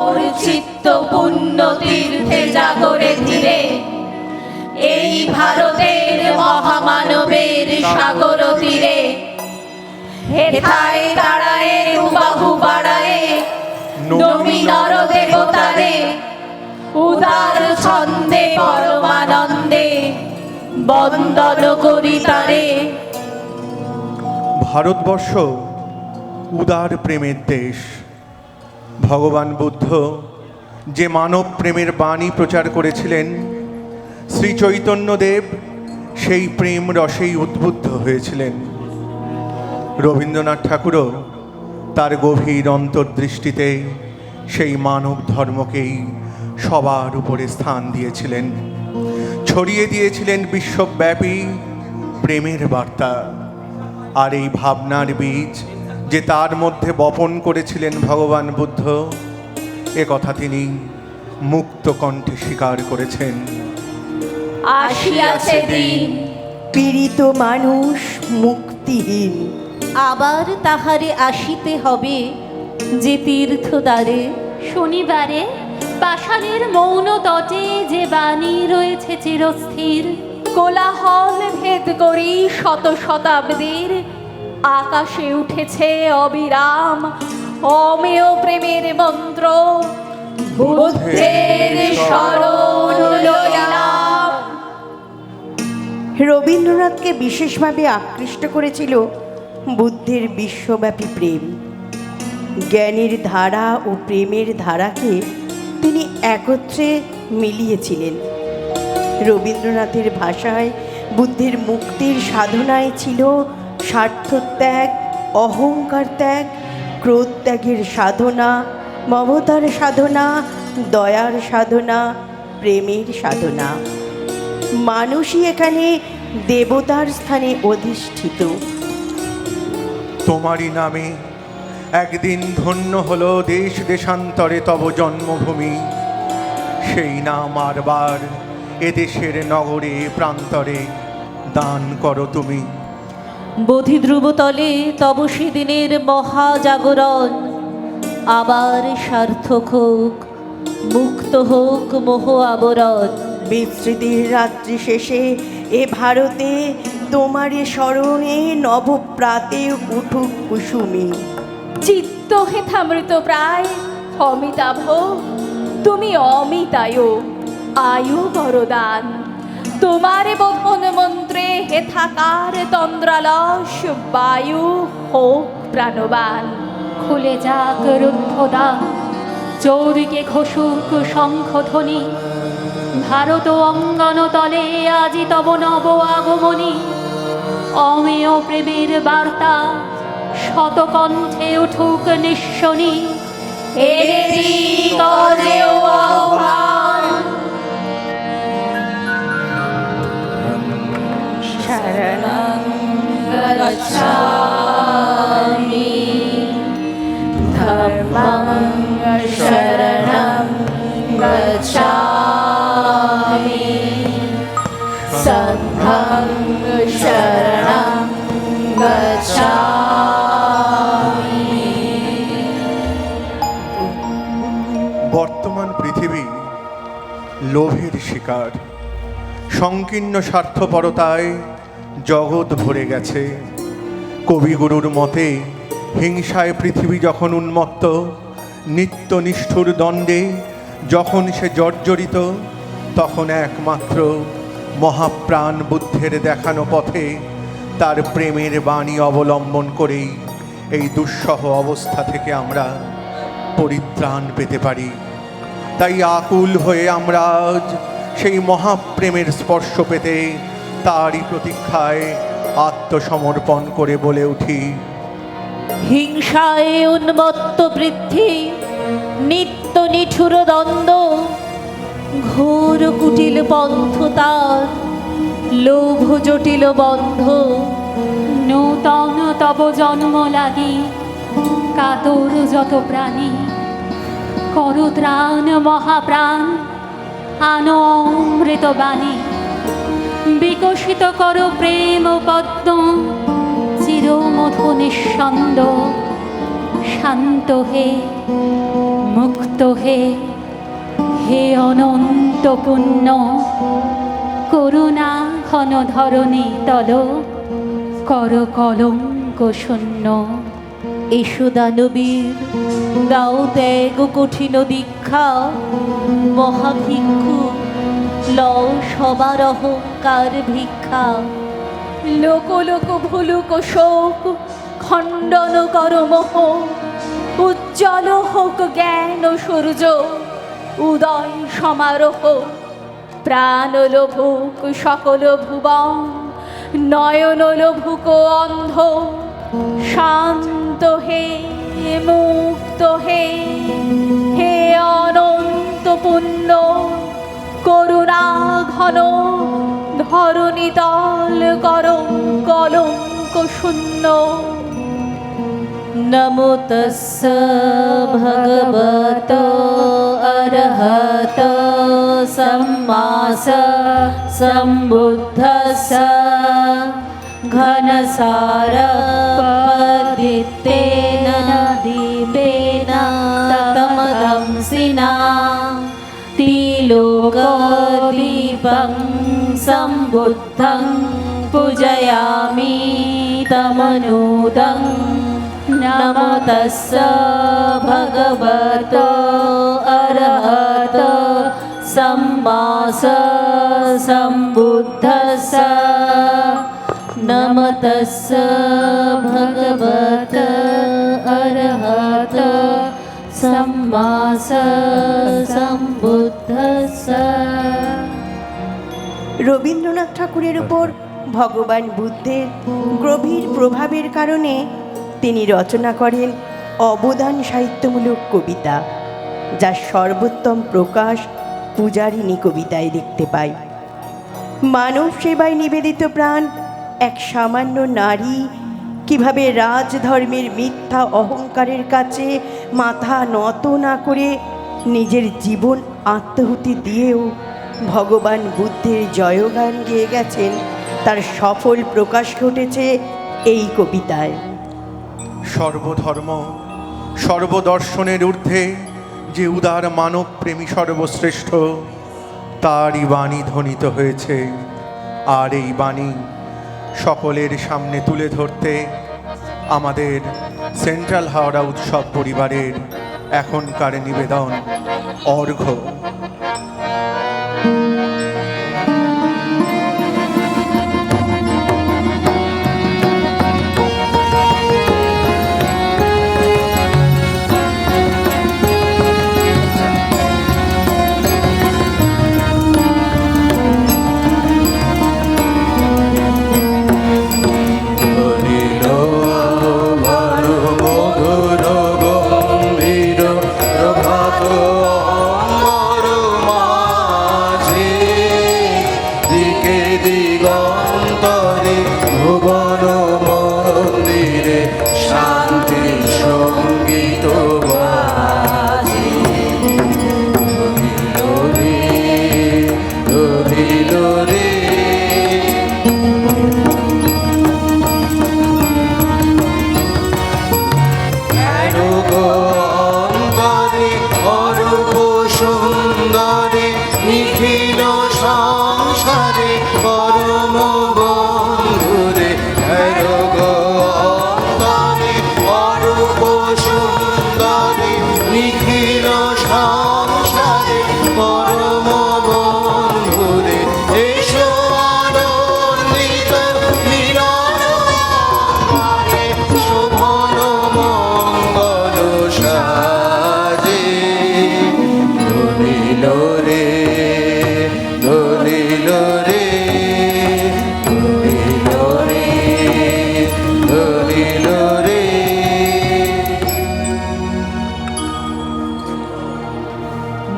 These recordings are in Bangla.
চিত্ত পুণ্য তীর্থে জাগরে ধীরে এই ভারতের মহামানবের সাগর তীরে হেথায় দাঁড়ায় দুবাহু বাড়ায় নমি নর দেবতারে উদার ছন্দে পরমানন্দে বন্দন করি তারে। ভারতবর্ষ উদার প্রেমের দেশ। ভগবান বুদ্ধ যে মানব প্রেমের বাণী প্রচার করেছিলেন, শ্রী চৈতন্যদেব সেই প্রেম রসেই উদ্বুদ্ধ হয়েছিলেন। রবীন্দ্রনাথ ঠাকুরও তার গভীর অন্তর্দৃষ্টিতে সেই মানব ধর্মকেই সবার উপরে স্থান দিয়েছিলেন, ছড়িয়ে দিয়েছিলেন বিশ্বব্যাপী প্রেমের বার্তা। আর এই ভাবনার বীজ যে তার মধ্যে বপন করেছিলেন ভগবান বুদ্ধ, এ কথা তিনি মুক্ত কণ্ঠে স্বীকার করেছেন। আসিয়াছে দিন পীড়িত মানুষ মুক্তিহীন, আবার তাহারে আসিতে হবে যে তীর্থদ্বারে। শনিবারে পাষাণের মৌন তটে যে বাণী রয়েছে চিরস্থির, কোলাহল ভেদ করি শত শতাব্দীর আকাশে উঠেছে অবিরাম অমেয় প্রেমের মন্ত্র। বুদ্ধের শরণ লইলাম। রবীন্দ্রনাথকে বিশেষভাবে আকৃষ্ট করেছিল বুদ্ধের বিশ্বব্যাপী প্রেম। জ্ঞানের ধারা ও প্রেমের ধারাকে তিনি একত্রে মিলিয়েছিলেন। রবীন্দ্রনাথের ভাষায় বুদ্ধের মুক্তির সাধনায় ছিল স্বার্থত্যাগ, অহংকার ত্যাগ, ক্রোধ ত্যাগের সাধনা, মমতার সাধনা, দয়ার সাধনা, প্রেমের সাধনা। মানুষই এখানে দেবতার স্থানে অধিষ্ঠিত। তোমারই নামে একদিন ধন্য হলো দেশ দেশান্তরে তব জন্মভূমি, সেই নাম আরবার এদেশের নগরে প্রান্তরে দান করো তুমি। বোধি ধ্রুবতলে তব সেদিনের মহাজাগরণ আবার সার্থক হোক, মুক্ত হোক মোহ আবরণ। বিস্মৃতির রাত্রি শেষে এ ভারতে তোমারে স্মরণে নবপ্রাতে উঠুক কুসুমি। চিত্ত হেথামৃত প্রায় অমিতাভ, তুমি অমিতায় আয়ু বরদান। তোমারে বোধন মন্ত্রে হেথাকার তন্দ্রালস বায়ু হোক প্রাণবান। খুলে যাক রুদ্ধদ্বার, চৌদিকে ঘোষুক শঙ্খধ্বনি, ভারত অঙ্গন তলে আজি তব নব আগমনী। অমেয় প্রেমের বার্তা শত কণ্ঠে উঠুক নিঃশনি, এদেরি করেও আহ্বান। শরণং গচ্ছামি ধর্মং শরণং গচ্ছামি সংঘং শরণং গচ্ছামি। বর্তমান পৃথিবী লোভের শিকার, সংকীর্ণ স্বার্থপরতায় জগৎ ভরে গেছে। কবিগুরুর মতে হিংসায় পৃথিবী যখন উন্মত্ত, নিত্য নিষ্ঠুর দ্বন্দ্বে যখন সে জর্জরিত, তখন একমাত্র মহাপ্রাণ বুদ্ধের দেখানো পথে তার প্রেমের বাণী অবলম্বন করেই এই দুঃসহ অবস্থা থেকে আমরা পরিত্রাণ পেতে পারি। তাই আকুল হয়ে আমরা আজ সেই মহাপ্রেমের স্পর্শ পেতে তারই প্রতীক্ষায় আত্মসমর্পণ করে বলে উঠি। হিংসায় উন্মত্ত বৃদ্ধি, নিত্য নিঠুর দ্বন্দ্ব, ঘোর কুটিল পন্থ তার, লোভ জটিল বন্ধ। নূতন তব জন্ম লাগি কাতর যত প্রাণী, কর ত্রাণ মহাপ্রাণ আনো অমৃত বাণী। বিকশিত কর প্রেম পদ্ম চিরমধু নিঃসন্দ, শান্ত হে মুক্ত হে হে অনন্ত পুণ্য করুণা ঘন ধরণী তল কর কলঙ্ক শূন্য। এসো দানবীর দাও ত্যাগ কঠিন দীক্ষা, মহাভিক্ষু লও সবার অহংকার ভিক্ষা। লোক লোক ভুলুক শোক খণ্ডন কর মোহ, উজ্জ্বল হোক জ্ঞান সূর্য উদয় সমারোহ। প্রাণ লোভুক সকল ভুবন নয়ন লোভুক অন্ধ, শান্ত হে মুক্ত হে হে অনন্ত পুণ্য করুণা ঘন ধরণী তল কর কলঙ্ক শূন্য। নমো তস্য ভগবতো অরহত সম্মা সম্বুদ্ধস্য ঘনসার পদিতেন দীপেন তমদংসিনা তিলোকদীপং সম্বুদ্ধং পূজয়ামি তমনুদং। নমো তস্য ভগবতো অরহত সম্মা সম্বুদ্ধস্য নমো তস্য ভগবতো অরহত সম্মা সম্বুদ্ধস্য। রবীন্দ্রনাথ ঠাকুরের উপর ভগবান বুদ্ধের গভীর প্রভাবের কারণে তিনি রচনা করেন অবদান সাহিত্যমূলক কবিতা, যার সর্বোত্তম প্রকাশ পূজারিণী কবিতায় দেখতে পাই। মানব সেবায় নিবেদিত প্রাণ এক সামান্য নারী কিভাবে রাজধর্মের মিথ্যা অহংকারের কাছে মাথা নত না করে নিজের জীবন আত্মাহুতি দিয়েও ভগবান বুদ্ধের জয়গান গেয়ে গেছেন, তার সফল প্রকাশ ঘটেছে এই কবিতায়। সর্বধর্ম সর্বদর্শনের ঊর্ধ্বে যে উদার মানব প্রেমী সর্বশ্রেষ্ঠ, তারই বাণী ধ্বনিত হয়েছে। আর এই বাণী সকলের সামনে তুলে ধরতে আমাদের সেন্ট্রাল হাওড়া উৎসব পরিবারের এখনকার নিবেদন অর্ঘ্য।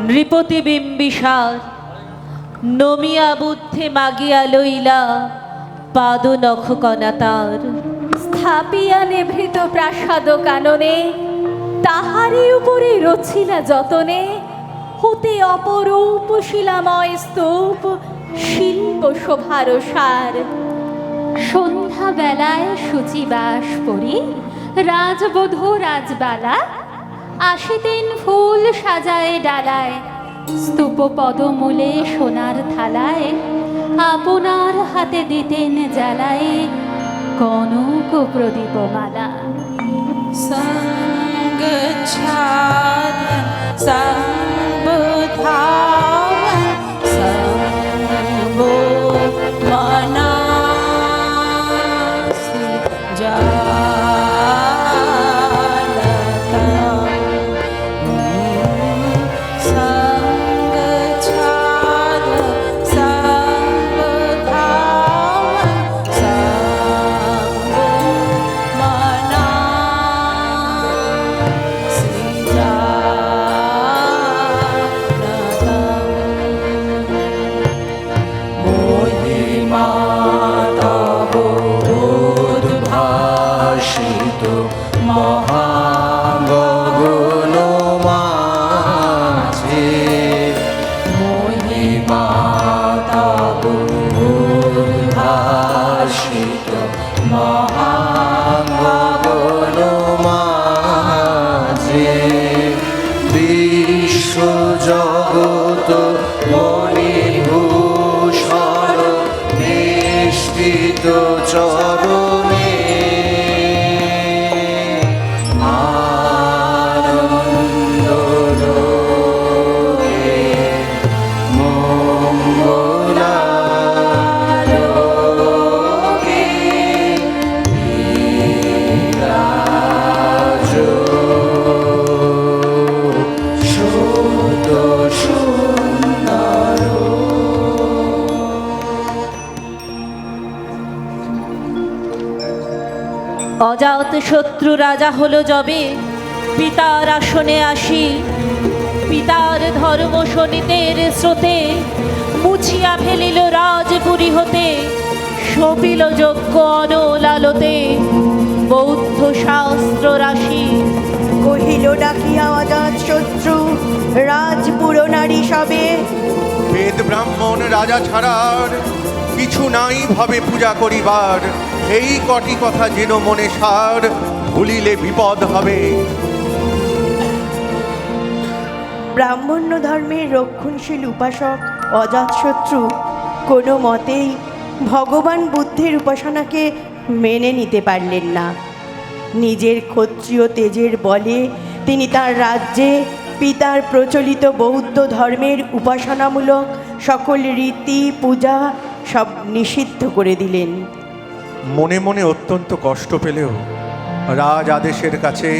নৃপতি বিম্বিসার নমিয়া বুদ্ধে মাগিয়া লইলা পাদ নখ কণা তার। স্থাপিয়া নিভৃত প্রাসাদ কাননে তাহারি উপরে রচিলা যতনে, হতে অপরূপ শিলাময় স্তূপ শিল্প শোভার সার। সন্ধ্যা বেলায় শুচিবাস পরি রাজবধূ রাজবালা আসিতেন ফুল সাজায় ডালায়, স্তূপ পদমূলে সোনার থালায়, আপনার হাতে দিতেন জ্বালায় কনক প্রদীপমালা। সঙ্গচ্ছাদন সম্বুধাবন সম্বো মনাসি জালতম। সঙ্গচ্ছাদন সম্বুধাবন সম্বো মনাসি জালতম। মহিমা তব উদ্ভাসিত মহাগগন মাঝে, মহিমা তব উদ্ভাসিত মহাগগন মাঝে, বিশ্ব জগত মণিভূষণ বেষ্টিত চরণে, আনন্দ লোকে মঙ্গলালোকে বিরাজ সুত সুন্দর। অজাত শত্রু রাজা হলো যবে, পিতার আসনে আসি পিতার ধর্ম শোনিতের স্রোতে, মুছিয়া ফেলিল রাজপুরী হতে, সপিল যজ্ঞ অনলালতে বৌদ্ধ শাস্ত্র রাশি। কহিল ডাকিয়া অজাত শত্রু রাজপুর নারী সবে, বেদ ব্রাহ্মণ রাজা ছাড়ার কিছু নাই ভাবে পূজা করিবার, এই কটি কথা যেন মনে সার, ভুলিলে বিপদ হবে। ব্রাহ্মণ্য ধর্মের রক্ষণশীল উপাসক অজাতশত্রু কোনো মতেই ভগবান বুদ্ধের উপাসনাকে মেনে নিতে পারলেন না। নিজের ক্ষত্রিয় তেজের বলে তিনি তার রাজ্যে পিতার প্রচলিত বৌদ্ধ ধর্মের উপাসনামূলক সকল রীতি পূজা সব নিষিদ্ধ করে দিলেন। মনে মনে অত্যন্ত কষ্ট পেলেও রাজ আদেশের কাছে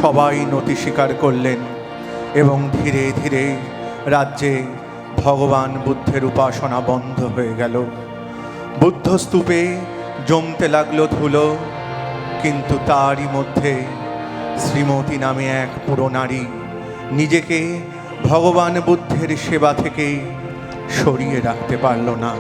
সবাই নতি স্বীকার করলেন এবং ধীরে ধীরে রাজ্যে ভগবান বুদ্ধের উপাসনা বন্ধ হয়ে গেল। বুদ্ধস্তূপে জমতে লাগলো ধুলো, কিন্তু তারই মধ্যে শ্রীমতী নামে এক পুরো নারী নিজেকে ভগবান বুদ্ধের সেবা থেকে সরিয়ে রাখতে পারল না।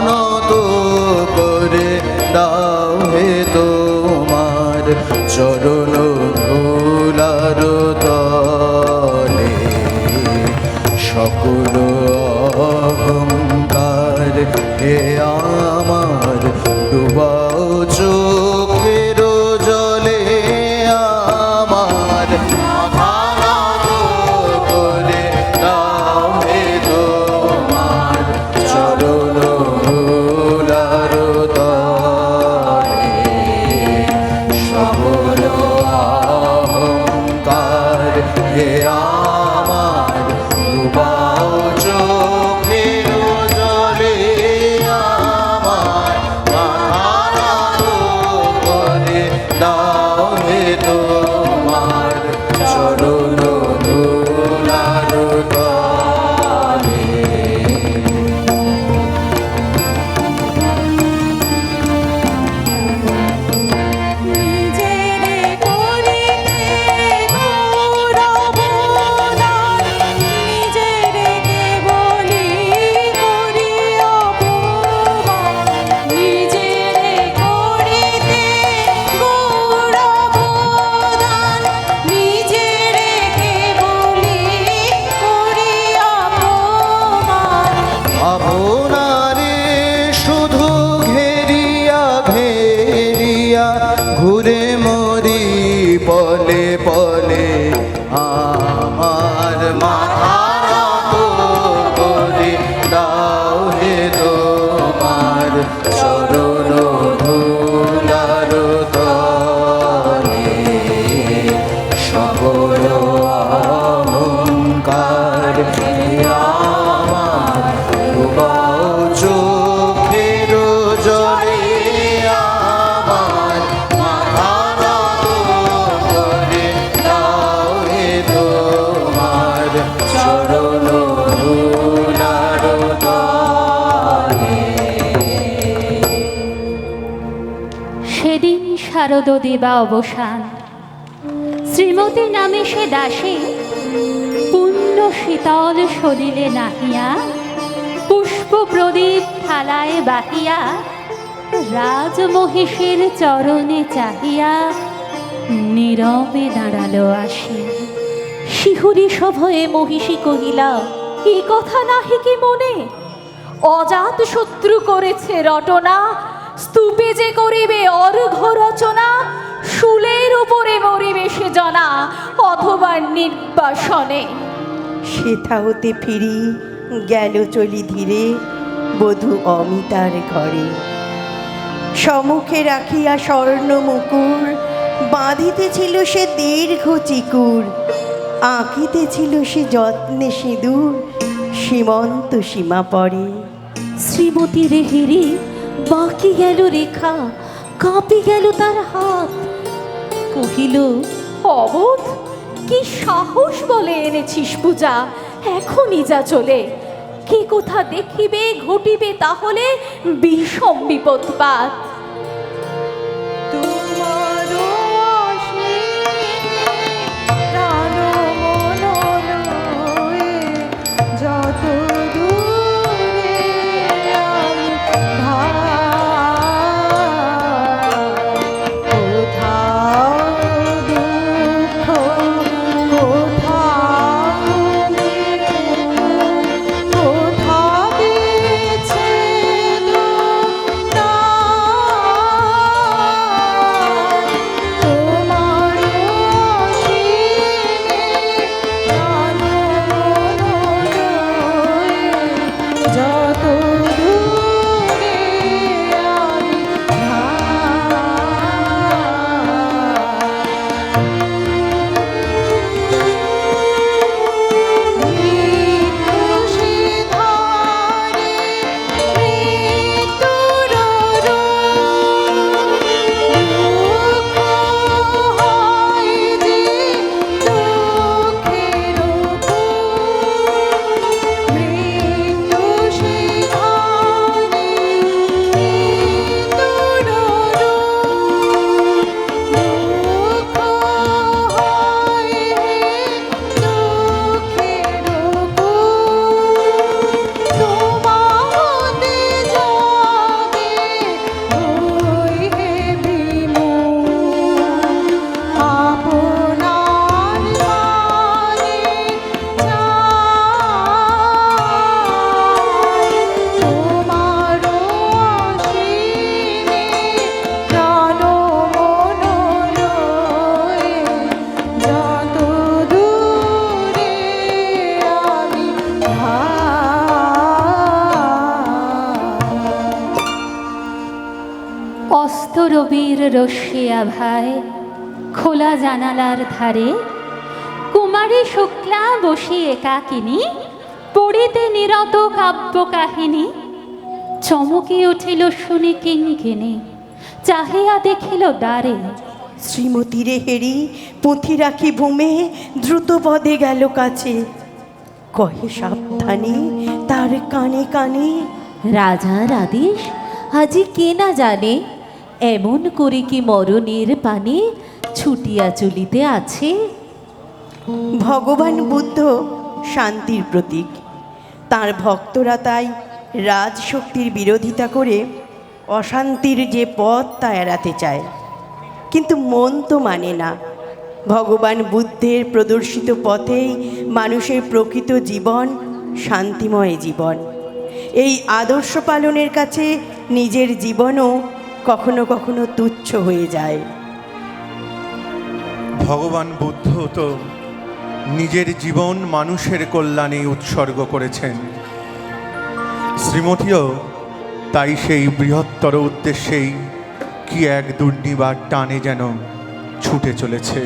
নত করে দাও হে তোমার চরণ ধুলার তলে, সকল অহংকার হে আমার ডুবাও চোখের জলে, আমার মাথা নত করে দাও হে তোমার চরণ ধুলার তলে, সকল অহংকার হে আমার ডুবাও চোখের জলে, শারদ দেবা অবসান। শ্রীমতী নামে সে দাসী পুণ্য শীতল সলিলে নাহিয়া, পুষ্প প্রদীপ থালায় বাহিয়া, রাজমহিষীর চরণে চাহিয়া নীরবে দাঁড়ালো আসি। শিহুরি সভয়ে মহিষী কহিলা, এ কথা নাহি কি মনে? অজাত শত্রু করেছে রটনা, স্তূপে যে করিবে অর্ঘ্য রচনা, শুলের উপরে মরিবে সে জনা, অথবা নির্বাসনে। সেথা হতে ফিরি গেল চলি ধীরে বধূ অমিতার ঘরে। সম্মুখে রাখিয়া স্বর্ণ মুকুর, বাঁধিতেছিল সে দীর্ঘ চিকুর, আঁকিতেছিল সে যত্নে সিঁদুর, সীমন্ত সীমা পরে। শ্রীমতী রে হেরি বাকি গেল রেখা, কাঁপি গেল তার হাত। কহিল, অবোধ, কি সাহস বলে এনেছিস পূজা, এখনই যা চলে। কি কোথা দেখিবে ঘটিবে তাহলে বিষম বিপদপাত। রবির রশ্মি আভায় খোলা জানালার ধারে কুমারী শুক্লা বসি একাকিনী পড়িতে নিরত কাব্য কাহিনী। চমকে উঠিল শুনি কিঙ্কিনী, চাহিয়া দেখিল দ্বারে। শ্রীমতী রে হেরি পুঁথি রাখি ভূমে দ্রুত পদে গেল কাছে। কহে সাবধানে তার কানে কানে, রাজার আদেশ আজি কে না জানে, এমন করে কি মরণের পানে ছুটিয়া চলিতে আছে। ভগবান বুদ্ধ শান্তির প্রতীক, তার ভক্তরা তাই রাজশক্তির বিরোধিতা করে অশান্তির যে পথ তা এড়াতে চায়, কিন্তু মন তো মানে না। ভগবান বুদ্ধের প্রদর্শিত পথেই মানুষের প্রকৃত জীবন শান্তিময় জীবন। এই আদর্শ পালনের কাছে নিজের জীবনও কখনো কখনো তুচ্ছ হয়ে যায়। ভগবান বুদ্ধ তো নিজের জীবন মানুষের কল্যাণে উৎসর্গ করেছেন। শ্রীমতীও তাই সেই বৃহত্তর উদ্দেশ্যেই কি এক দুর্নিবার টানে যেন ছুটে চলেছে।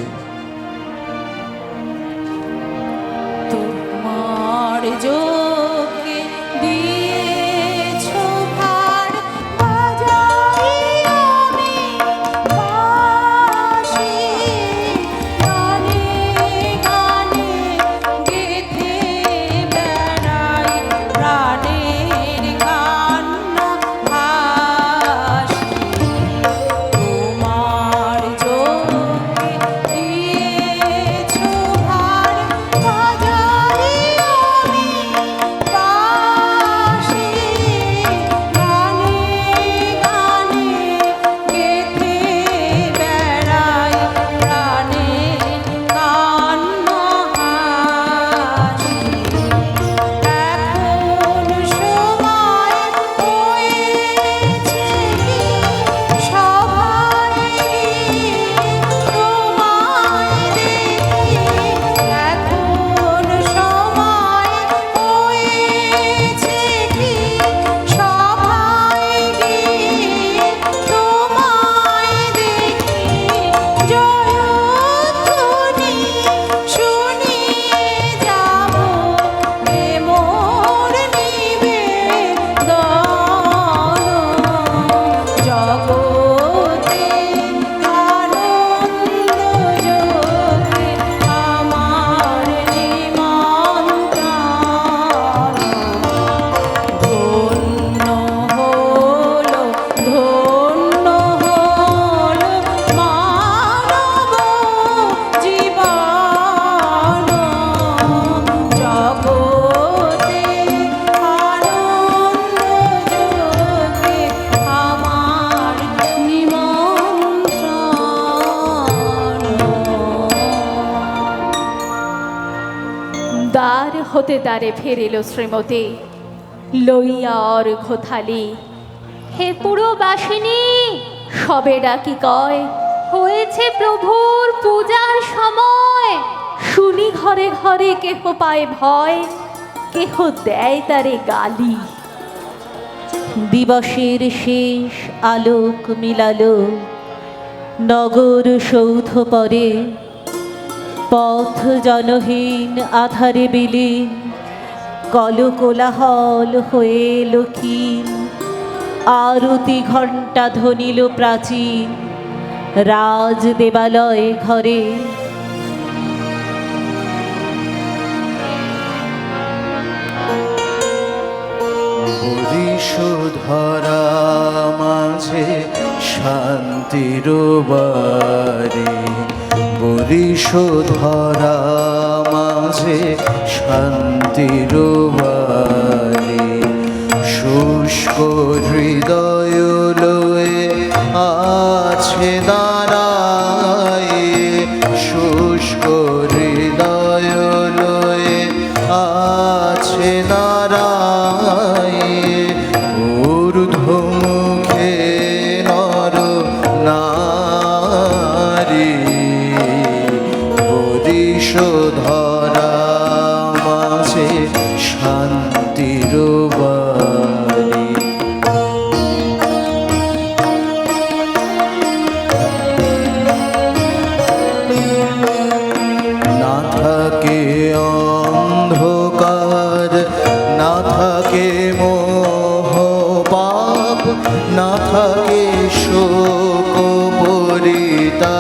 তোমার যোগে দিয়েছ ভার, বাজাই আমি বাঁশি, গানে গানে গেথে বেড়াই প্রাণের কান্না ভাসি। তোমার হতে তারে ফেরিল শ্রীমতী লইয়া অর্ঘ থালি। হে পুরবাসিনী, সবে ডাকি কয়, হয়েছে প্রভুর পূজার সময়। শুনি ঘরে ঘরে কেহ পায় ভয়, কেহ দেয় তারে গালি। দিবসের শেষ আলোক মিলালো নগর সৌধ পরে, পথ জনহীন আধারে বিলীন, কলকোলাহল হয়ে লক্ষীন। আরতি ঘণ্টা ধ্বনিল প্রাচীন রাজ দেবালয় ঘরে। হরিশোধরা মাঝে শান্তির বাড়ি, হরিশোধরা মাঝে শান্তির বাড়ি। শুষ্ক হৃদয় লয়ে আছে দাঁড়ায়, শুষ্ক হৃদয় লয়ে আছে দাঁড়ায়। ঊর্ধ্বমুখে নর নারী, হরিশোধরা মাঝে শান্তির বাড়ি। না থাকে অন্ধকার, না থাকে মোহ পাপ, না থাকে শোক পরিতাপ।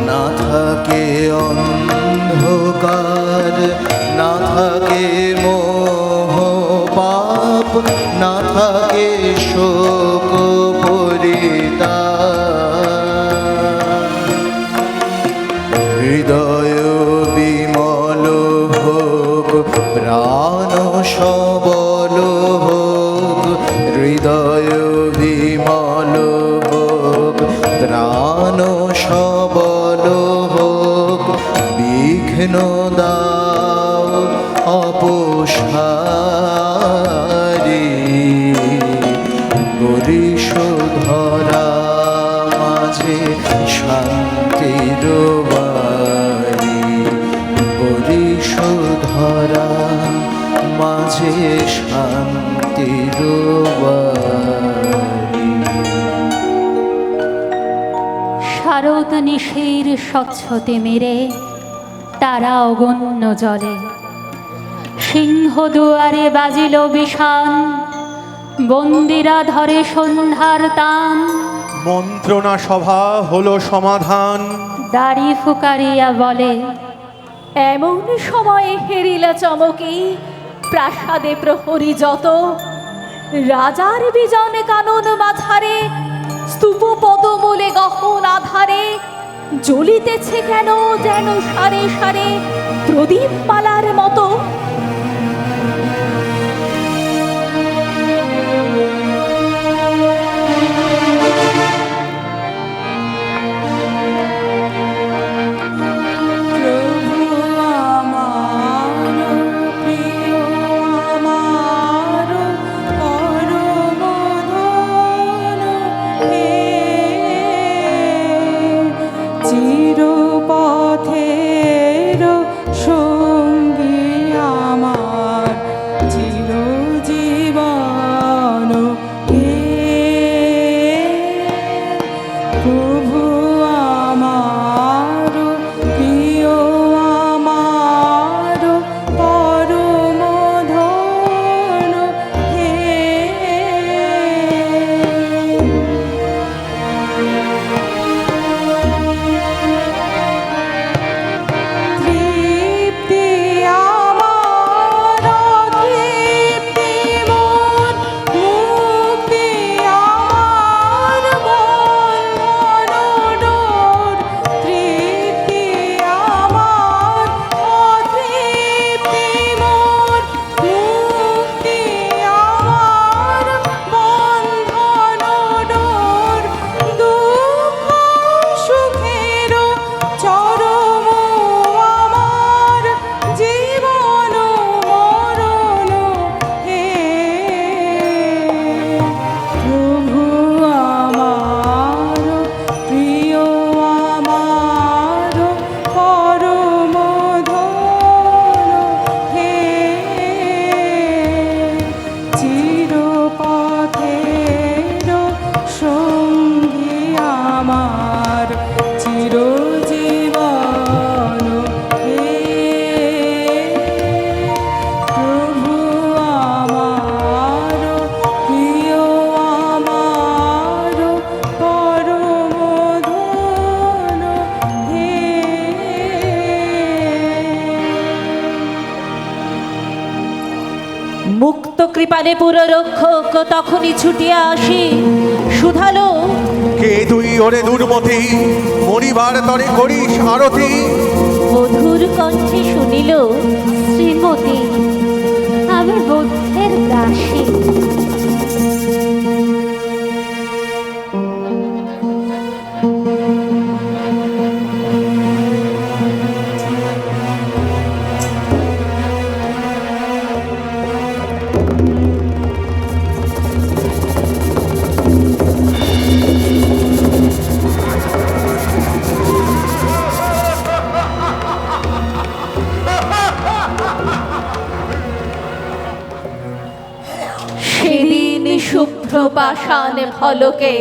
না থাকে অন্ধকার, না থাকে মোহ পাপ, না থাকে শোক পরিতাপ। হৃদয় বিমল হোক, প্রাণ সবল হোক, হৃদয় বিমল হোক, প্রাণ সবল হোক। বিঘ্ন দাও অপসারি, হরিশোধরা মাঝে শান্তির বাড়ি, হরিশোধরা মাঝে শান্তির বাড়ি। শারদ নিশীর স্বচ্ছতে মেরে তারা অগণ্য জলে। সিংহ দুয়ারে বাজিল বিষাণ, বন্দিরা ধরে সন্ধ্যার তান। মন্ত্রণা সভা হলো সমাধান। দাড়ি ফুকারিয়া বলে, এমন সময়ে হেরিলা চমকি প্রাসাদে প্রহরী যত। রাজার বিজন কানন মাঝারে, স্তূপ পদমূলে গহন আধারে। জ্বলিতেছে কেন যেন সারে সারে প্রদীপ মালার মতো। চিরপথের সঙ্গী আমার, চিরজীবন হে প্রভু আমার, প্রিয় আমার, পরম ধন হে। তৃপ্ত মুক্ত কৃপানে পুররক্ষক তখনই ছুটিয়া আসি শুধালো, কে তুই ওরে দুর্মতি, মরিবার তরে করিস আরতি? মধুর কণ্ঠে শুনিল, শ্রীমতী, আমি বুদ্ধের দাসী। সেদিন শুভ্র পাষাণ ফলকে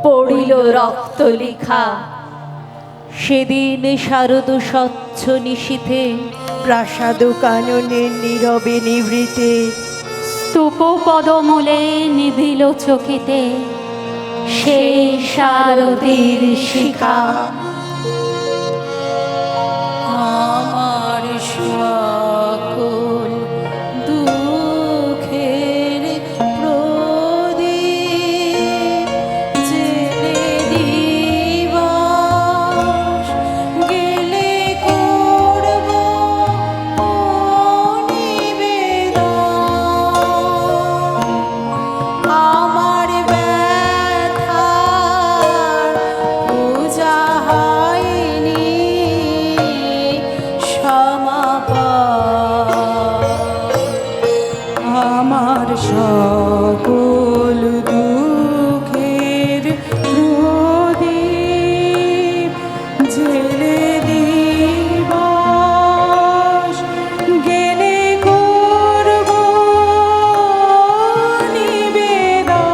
পড়িল রক্ত লিখা। সেদিন শারদ স্বচ্ছ নিশীথে প্রাসাদ কাননে নীরবে নিভৃতে স্তূপ পদমূলে নিবিল চকিতে সেই শারদীর শিখা। আমার সকল দুঃখের প্রদীপ জেলে দিবস গেলে করব নিবেদন। আমার ব্যথার পূজা হয়নি সমাপন। আমার সকল দুঃখের প্রদীপ জেলে দিবস গেলে করব নিবেদন।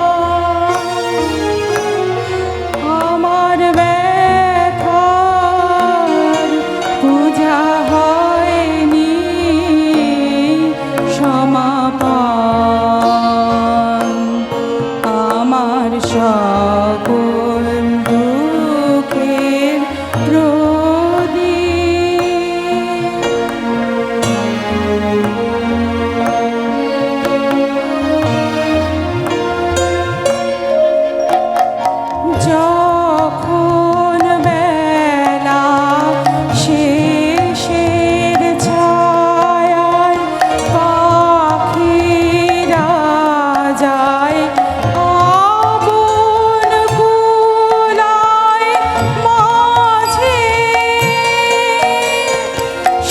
আমার ব্যথার পূজা হয়নি সমাপন। আমার সকল দুঃখের প্রদীপ। যখন বেলা শেষের ছায়ায় পাখিরা যায় আপন কুলায় মাঝে,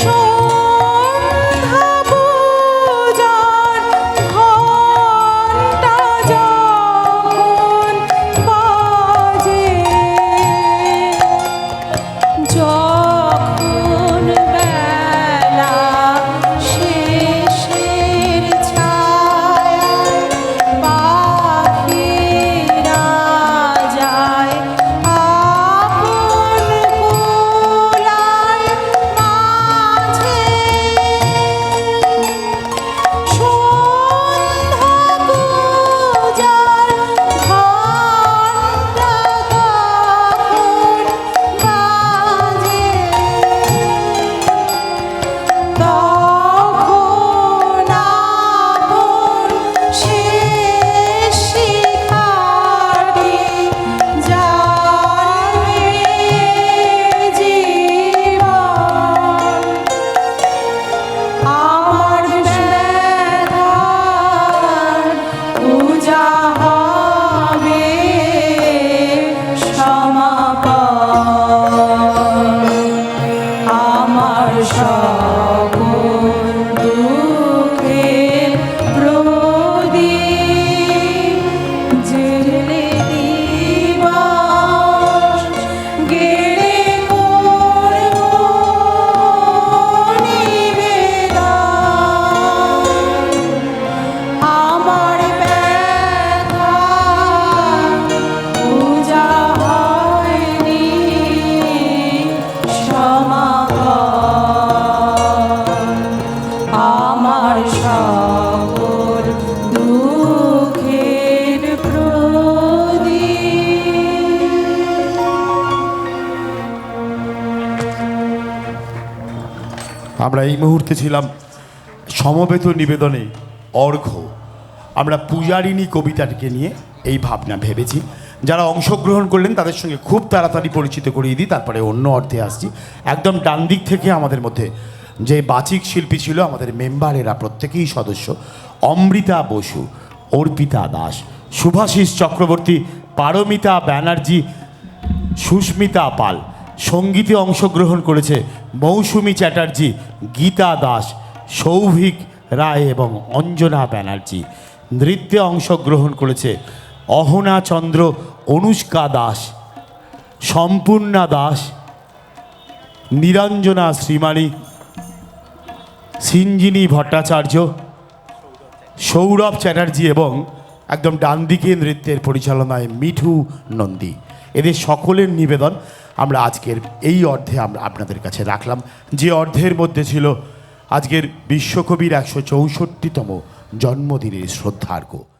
সন্ধ্যা পূজার ঘণ্টা যখন বাজে, যখন বেলা শেষের ছায়ায় পাখিরা যায় আপন কুলায় মাঝে, সন্ধ্যা পূজার ঘণ্টা তখন বাজে, তখন আপন শেষ শিখাটি জানবে জীবন। আমার ব্যথার পূজা হবে সমাপন। আমার সকল দুঃখের প্রদীপ জেলে দিবস গেলে করব নিবেদন। আমার ব্যথার পূজা হয়নি সমাপন। আমার সকল দুঃখের প্রদীপ। আমরা এই মুহূর্তে ছিলাম সমবেত নিবেদনে অর্ঘ্য। আমরা পূজারিণী কবিতাকে নিয়ে এই ভাবনা ভেবেছি। যারা অংশগ্রহণ করলেন তাদের সঙ্গে খুব তাড়াতাড়ি পরিচিত করিয়ে দিই, তারপরে অন্য অর্থে আসছি। একদম ডান দিক থেকে আমাদের মধ্যে যে বাচিক শিল্পী ছিল, আমাদের মেম্বার, এরা প্রত্যেকেই সদস্য। অমৃতা বসু, অর্পিতা দাস, শুভাশিস চক্রবর্তী, পারমিতা ব্যানার্জি, সুস্মিতা পাল। সঙ্গীতে অংশগ্রহণ করেছে মৌসুমী চ্যাটার্জি, গীতা দাস, সৌভিক রায় এবং অঞ্জনা ব্যানার্জি। নৃত্যে অংশগ্রহণ করেছে অহনা চন্দ্র, অনুষ্কা দাস, সম্পূর্ণা দাস, নিরঞ্জনা শ্রীমালী, সিঞ্জিনী ভট্টাচার্য, সৌরভ চ্যাটার্জি এবং একদম ডান দিকে নৃত্যের পরিচালনায় মিঠু নন্দী। এদের সকলের নিবেদন আমরা আজকের এই অর্ধে আমরা আপনাদের কাছে রাখলাম, যে অর্ধের মধ্যে ছিল আজকের বিশ্বকবির 164তম জন্মদিনের শ্রদ্ধার্ঘ্য।